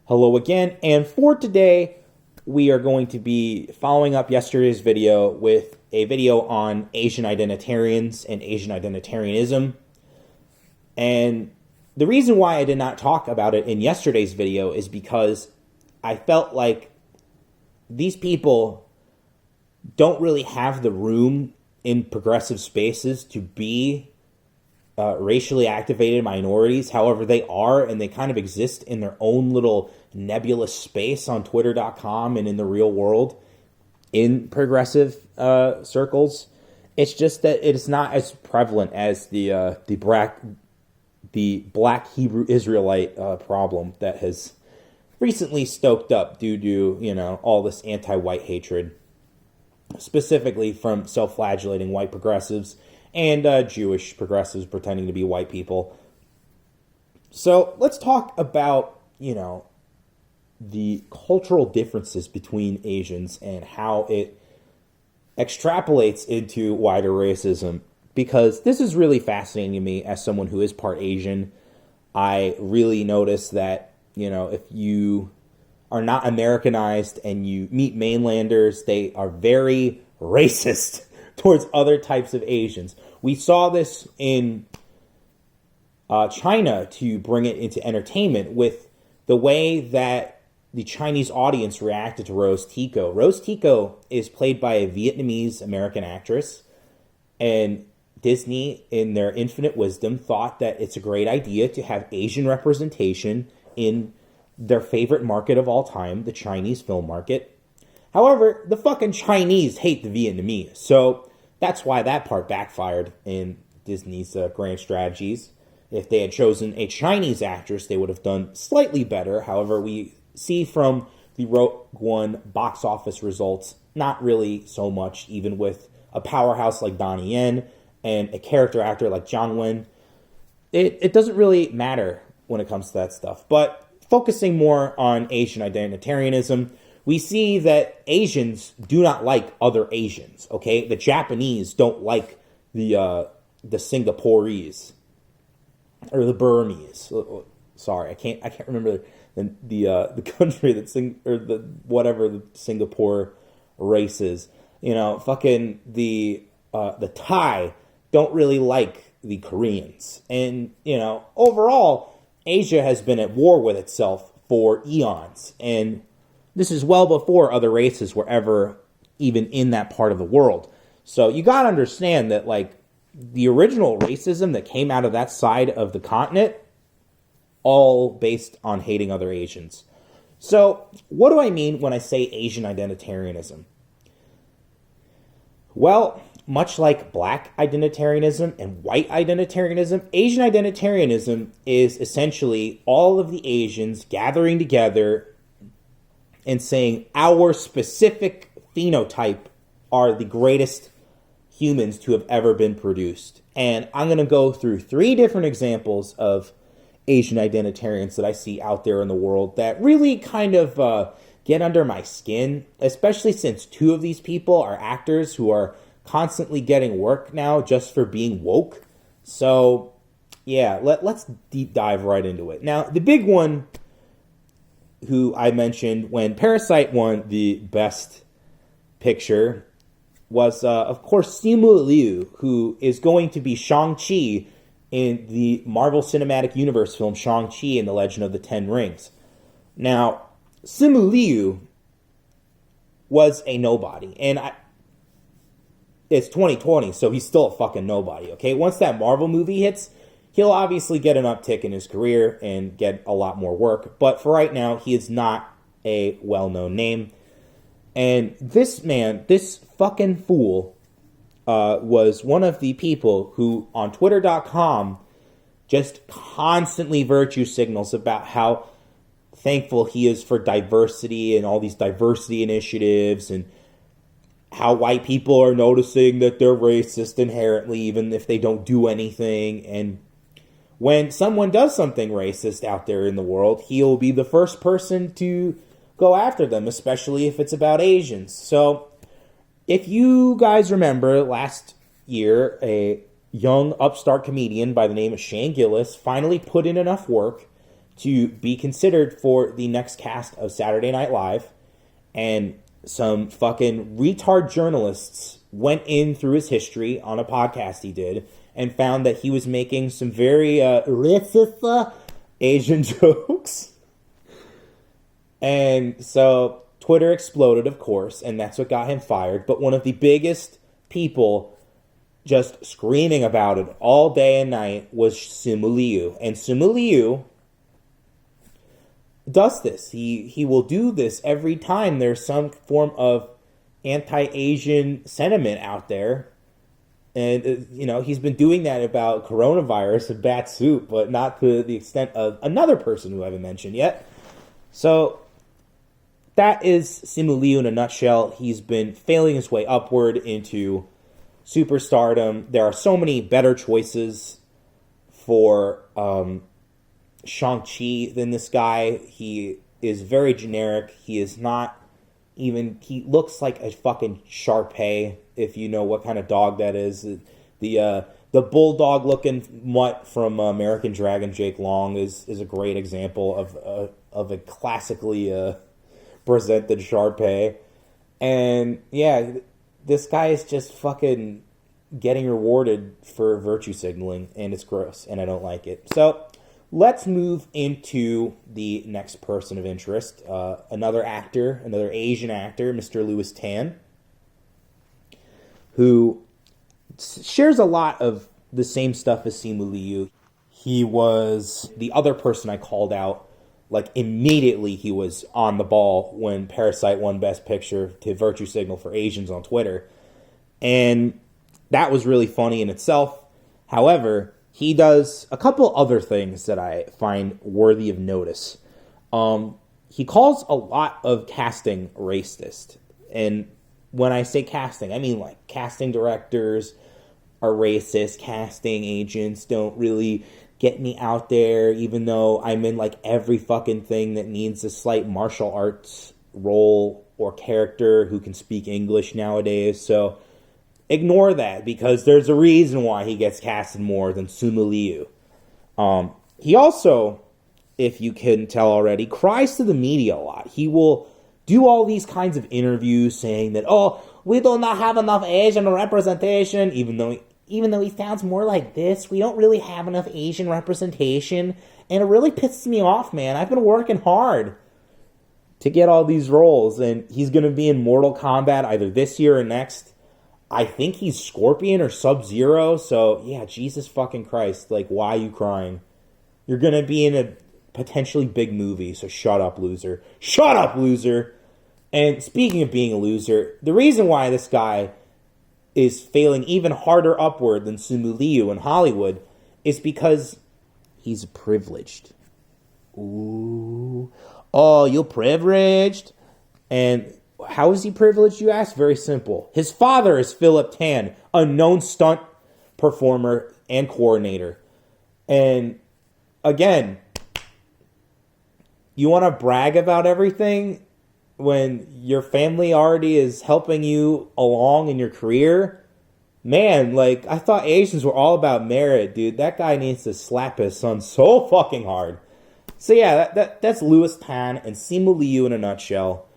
Hello again, and for today, we are going to be following up yesterday's video with a video on Asian Identitarians and Asian Identitarianism. And the reason why I did not talk about it in yesterday's video is because I felt like these people don't really have the room in progressive spaces to be racially activated minorities. However, they are, and they kind of exist in their own little nebulous space on twitter.com and in the real world in progressive circles. It's just that it's not as prevalent as the black Hebrew Israelite problem that has recently stoked up due to, all this anti-white hatred, specifically from self-flagellating white progressives and Jewish progressives pretending to be white people. So let's talk about, the cultural differences between Asians and how it extrapolates into wider racism, because this is really fascinating to me as someone who is part Asian. I really notice that, if you are not Americanized and you meet mainlanders, they are very racist towards other types of Asians. We saw this in China, to bring it into entertainment, with the way that the Chinese audience reacted to Rose Tico. Rose Tico is played by a Vietnamese American actress, and Disney, in their infinite wisdom, thought that it's a great idea to have Asian representation in their favorite market of all time, the Chinese film market. However, the fucking Chinese hate the Vietnamese, so that's why that part backfired in Disney's grand strategies. If they had chosen a Chinese actress, they would have done slightly better. However, we see from the Rogue One box office results, not really so much, even with a powerhouse like Donnie Yen and a character actor like John Wen. It doesn't really matter when it comes to that stuff. But focusing more on Asian Identitarianism, we see that Asians do not like other Asians, okay? The Japanese don't like the Singaporese or the Burmese. Sorry, I can't remember the country the Singapore race is. Fucking the Thai don't really like the Koreans. And, overall, Asia has been at war with itself for eons. And this is well before other races were ever even in that part of the world. So you got to understand that, the original racism that came out of that side of the continent, all based on hating other Asians. So what do I mean when I say Asian Identitarianism? Well, much like black Identitarianism and white Identitarianism, Asian Identitarianism is essentially all of the Asians gathering together and saying our specific phenotype are the greatest humans to have ever been produced. And I'm going to go through 3 different examples of Asian Identitarians that I see out there in the world that really kind of get under my skin, especially since 2 of these people are actors who are constantly getting work now just for being woke. So, yeah, let's deep dive right into it. Now, the big one who I mentioned when Parasite won the Best Picture was, of course, Simu Liu, who is going to be Shang-Chi in the Marvel Cinematic Universe film Shang-Chi and the Legend of the Ten Rings. Now, Simu Liu was a nobody, and it's 2020, so he's still a fucking nobody, okay? Once that Marvel movie hits, he'll obviously get an uptick in his career and get a lot more work, but for right now, he is not a well-known name. And this man, this fucking fool, was one of the people who, on twitter.com, just constantly virtue signals about how thankful he is for diversity and all these diversity initiatives, and how white people are noticing that they're racist inherently, even if they don't do anything. And when someone does something racist out there in the world, he'll be the first person to go after them, especially if it's about Asians. So if you guys remember, last year, a young upstart comedian by the name of Shane Gillis finally put in enough work to be considered for the next cast of Saturday Night Live, and some fucking retard journalists went in through his history on a podcast he did and found that he was making some very racist Asian jokes. And so Twitter exploded, of course, and that's what got him fired. But one of the biggest people just screaming about it all day and night was Simu Liu. And Simu Liu does this. He will do this every time there's some form of anti-Asian sentiment out there. And, he's been doing that about coronavirus and bat soup, but not to the extent of another person who I haven't mentioned yet. So that is Simu Liu in a nutshell. He's been failing his way upward into superstardom. There are so many better choices for Shang-Chi than this guy. He is very generic. He is not even... He looks like a fucking Shar-Pei, if you know what kind of dog that is. The bulldog-looking mutt from American Dragon, Jake Long, is a great example of a classically presented Shar-Pei. And, yeah, this guy is just fucking getting rewarded for virtue signaling, and it's gross, and I don't like it. So, let's move into the next person of interest. Another actor, another Asian actor, Mr. Louis Tan, who shares a lot of the same stuff as Simu Liu. He was the other person I called out. Like, immediately he was on the ball when Parasite won Best Picture to virtue signal for Asians on Twitter. And that was really funny in itself. However, he does a couple other things that I find worthy of notice. He calls a lot of casting racist. And when I say casting, I mean like casting directors are racist, casting agents don't really get me out there, even though I'm in like every fucking thing that needs a slight martial arts role or character who can speak English nowadays. So ignore that, because there's a reason why he gets casted more than Simu Liu. He also, if you can tell already, cries to the media a lot. He will do all these kinds of interviews saying that, we do not have enough Asian representation, even though he sounds more like this. We don't really have enough Asian representation, and it really pisses me off, man. I've been working hard to get all these roles, and he's going to be in Mortal Kombat either this year or next. I think he's Scorpion or Sub-Zero, so yeah, Jesus fucking Christ. Like, why are you crying? You're going to be in a potentially big movie, so shut up, loser. Shut up, loser! And speaking of being a loser, the reason why this guy is failing even harder upward than Simu Liu in Hollywood is because he's privileged. Ooh. Oh, you're privileged? And how is he privileged, you ask? Very simple. His father is Philip Tan, a known stunt performer and coordinator. And again, you want to brag about everything when your family already is helping you along in your career? Man, like, I thought Asians were all about merit, dude. That guy needs to slap his son so fucking hard. So yeah, that's Louis Tan and Simu Liu in a nutshell.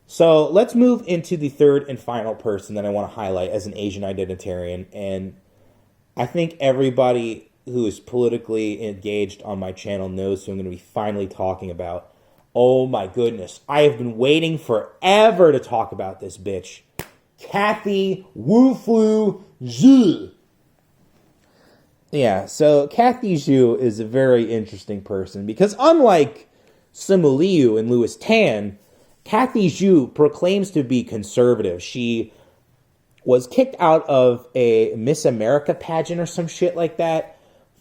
So let's move into the third and final person that I want to highlight as an Asian identitarian. And I think everybody who is politically engaged on my channel knows who I'm going to be finally talking about. Oh my goodness. I have been waiting forever to talk about this bitch. Kathy Wu-Flu Zhu. Yeah, so Kathy Zhu is a very interesting person because unlike Simu Liu and Louis Tan, Kathy Zhu proclaims to be conservative. She was kicked out of a Miss America pageant or some shit like that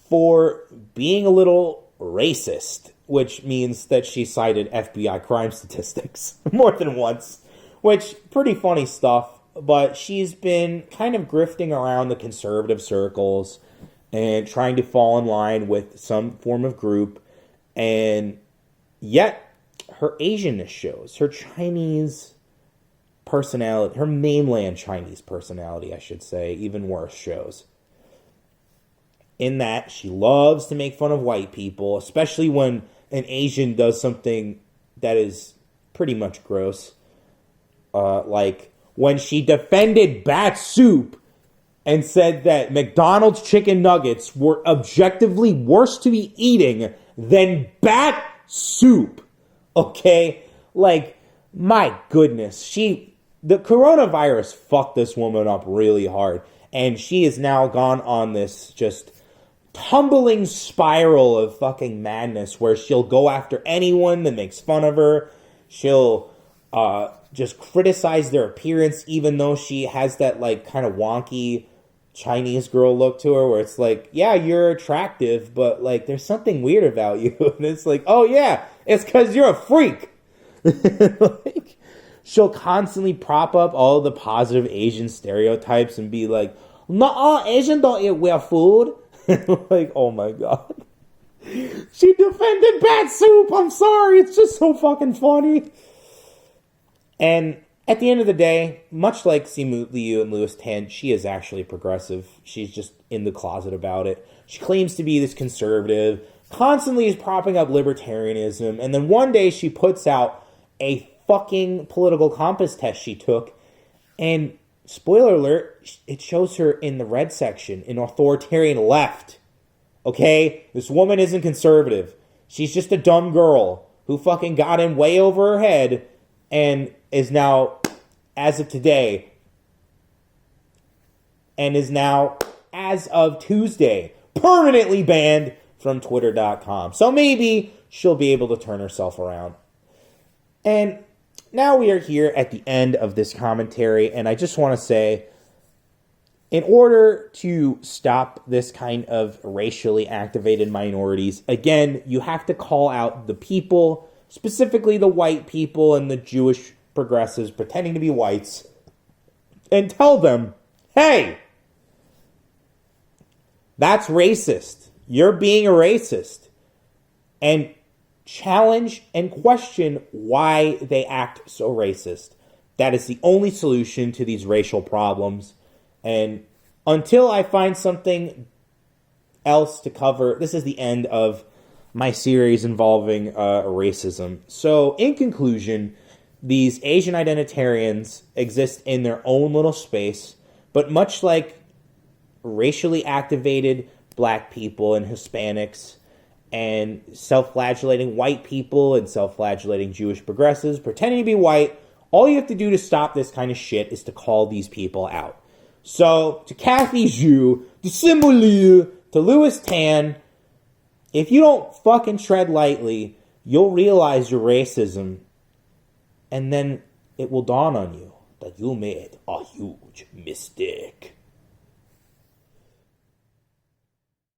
for being a little racist, which means that she cited FBI crime statistics more than once, which, pretty funny stuff, but she's been kind of grifting around the conservative circles and trying to fall in line with some form of group, and yet her Asianness shows, her Chinese personality, her mainland Chinese personality, I should say, even worse shows. in that she loves to make fun of white people, especially when an Asian does something that is pretty much gross. Like when she defended bat soup and said that McDonald's chicken nuggets were objectively worse to be eating than bat soup. Okay? Like, my goodness. The coronavirus fucked this woman up really hard. And she has now gone on this just tumbling spiral of fucking madness where she'll go after anyone that makes fun of her. She'll just criticize their appearance, even though she has that, like, kind of wonky Chinese girl look to her where it's like, yeah, you're attractive, but, like, there's something weird about you. And it's like, oh, yeah, it's because you're a freak. Like, she'll constantly prop up all the positive Asian stereotypes and be like, no, Asian don't eat weird food. Like, oh my god. She defended bat soup. I'm sorry. It's just so fucking funny. And at the end of the day, much like Simu Liu and Louis Tan, she is actually progressive. She's just in the closet about it. She claims to be this conservative, constantly is propping up libertarianism, and then one day she puts out a fucking political compass test she took, and spoiler alert, it shows her in the red section, in authoritarian left. Okay? This woman isn't conservative. She's just a dumb girl who fucking got in way over her head and is now, as of today, and is now, as of Tuesday, permanently banned from Twitter.com. So maybe she'll be able to turn herself around. And now we are here at the end of this commentary, and I just want to say, in order to stop this kind of racially activated minorities, again, you have to call out the people, specifically the white people and the Jewish progressives pretending to be whites, and tell them, hey, that's racist. You're being a racist. And challenge and question why they act so racist. That is the only solution to these racial problems. And until I find something else to cover, this is the end of my series involving racism. So, in conclusion, these Asian Identitarians exist in their own little space, but much like racially activated black people and Hispanics and self-flagellating white people and self-flagellating Jewish progressives pretending to be white, all you have to do to stop this kind of shit is to call these people out. So, to Kathy Zhu, to Simu Liu, to Louis Tan, if you don't fucking tread lightly, you'll realize your racism, and then it will dawn on you that you made a huge mistake.